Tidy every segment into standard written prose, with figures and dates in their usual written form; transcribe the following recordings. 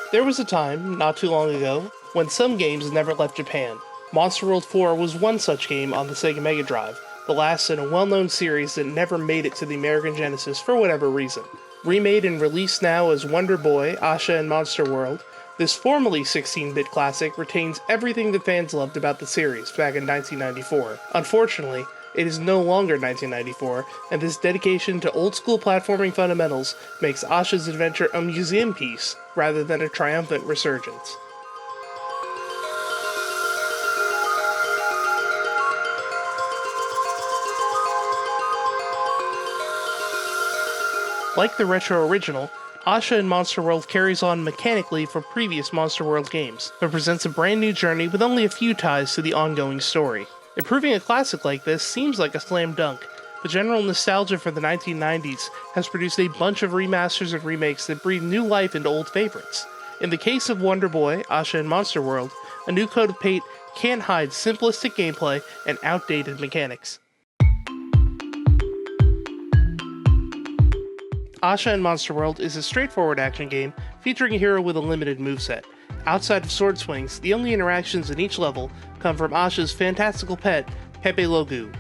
There was a time, not too long ago, when some games never left Japan. Monster World 4 was one such game on the Sega Mega Drive, the last in a well-known series that never made it to the American Genesis for whatever reason. Remade and released now as Wonder Boy, Asha, and Monster World, this formerly 16-bit classic retains everything that fans loved about the series back in 1994. Unfortunately, it is no longer 1994, and this dedication to old-school platforming fundamentals makes Asha's adventure a museum piece rather than a triumphant resurgence. Like the retro original, Asha in Monster World carries on mechanically from previous Monster World games, but presents a brand new journey with only a few ties to the ongoing story. Improving a classic like this seems like a slam dunk, but general nostalgia for the 1990s has produced a bunch of remasters and remakes that breathe new life into old favorites. In the case of Wonder Boy, Asha, and Monster World, a new coat of paint can't hide simplistic gameplay and outdated mechanics. Asha in Monster World is a straightforward action game featuring a hero with a limited moveset. Outside of sword swings, the only interactions in each level come from Asha's fantastical pet, Pepe Logu.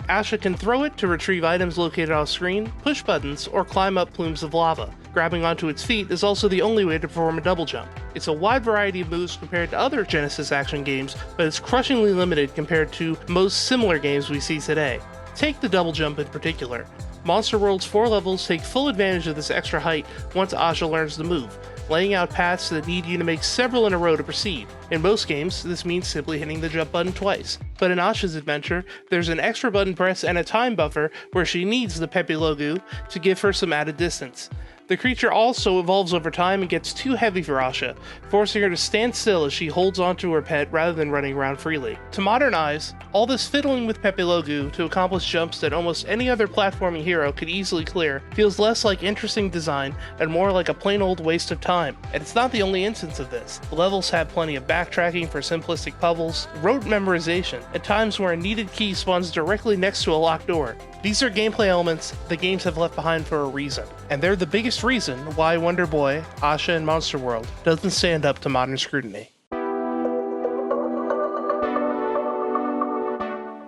Asha can throw it to retrieve items located off screen, push buttons, or climb up plumes of lava. Grabbing onto its feet is also the only way to perform a double jump. It's a wide variety of moves compared to other Genesis action games, but it's crushingly limited compared to most similar games we see today. Take the double jump in particular. Monster World's 4 levels take full advantage of this extra height once Asha learns the move, laying out paths that need you to make several in a row to proceed. In most games, this means simply hitting the jump button twice. But in Asha's adventure, there's an extra button press and a time buffer where she needs the Pepe Logu to give her some added distance. The creature also evolves over time and gets too heavy for Asha, forcing her to stand still as she holds onto her pet rather than running around freely. To modern eyes, all this fiddling with Pepe Logu to accomplish jumps that almost any other platforming hero could easily clear feels less like interesting design and more like a plain old waste of time. And it's not the only instance of this. The levels have plenty of backtracking for simplistic puzzles, rote memorization, and times where a needed key spawns directly next to a locked door. These are gameplay elements the games have left behind for a reason, and they're the biggest reason why Wonder Boy, Asha, and Monster World doesn't stand up to modern scrutiny.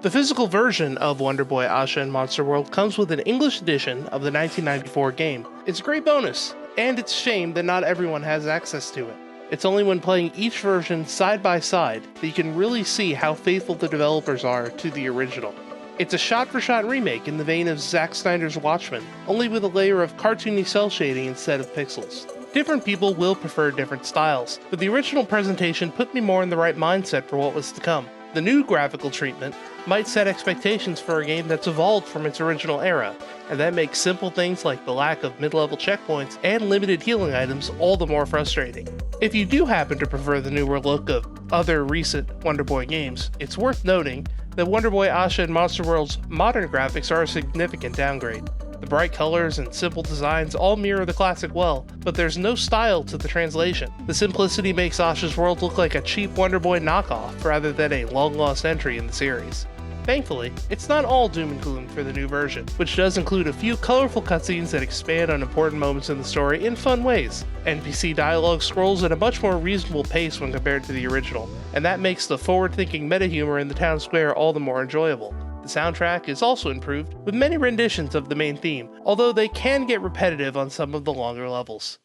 The physical version of Wonder Boy, Asha, and Monster World comes with an English edition of the 1994 game. It's a great bonus, and it's a shame that not everyone has access to it. It's only when playing each version side by side that you can really see how faithful the developers are to the original. It's a shot-for-shot remake in the vein of Zack Snyder's Watchmen, only with a layer of cartoony cel shading instead of pixels. Different people will prefer different styles, but the original presentation put me more in the right mindset for what was to come. The new graphical treatment might set expectations for a game that's evolved from its original era, and that makes simple things like the lack of mid-level checkpoints and limited healing items all the more frustrating. If you do happen to prefer the newer look of other recent Wonder Boy games, it's worth noting that Wonder Boy, Asha, and Monster World's modern graphics are a significant downgrade. The bright colors and simple designs all mirror the classic well, but there's no style to the translation. The simplicity makes Asha's world look like a cheap Wonder Boy knockoff rather than a long-lost entry in the series. Thankfully, it's not all doom and gloom for the new version, which does include a few colorful cutscenes that expand on important moments in the story in fun ways. NPC dialogue scrolls at a much more reasonable pace when compared to the original, and that makes the forward-thinking meta-humor in the town square all the more enjoyable. The soundtrack is also improved, with many renditions of the main theme, although they can get repetitive on some of the longer levels.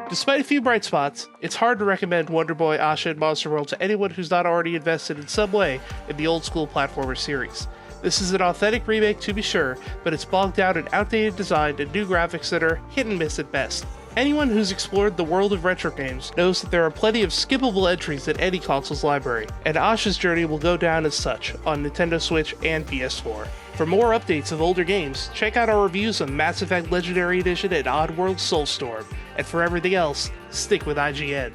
Despite a few bright spots, it's hard to recommend Wonder Boy, Asha, and Monster World to anyone who's not already invested in some way in the old-school platformer series. This is an authentic remake to be sure, but it's bogged down in outdated design and new graphics that are hit and miss at best. Anyone who's explored the world of retro games knows that there are plenty of skippable entries in any console's library, and Asha's journey will go down as such on Nintendo Switch and PS4. For more updates of older games, check out our reviews of Mass Effect Legendary Edition and Oddworld Soulstorm, and for everything else, stick with IGN.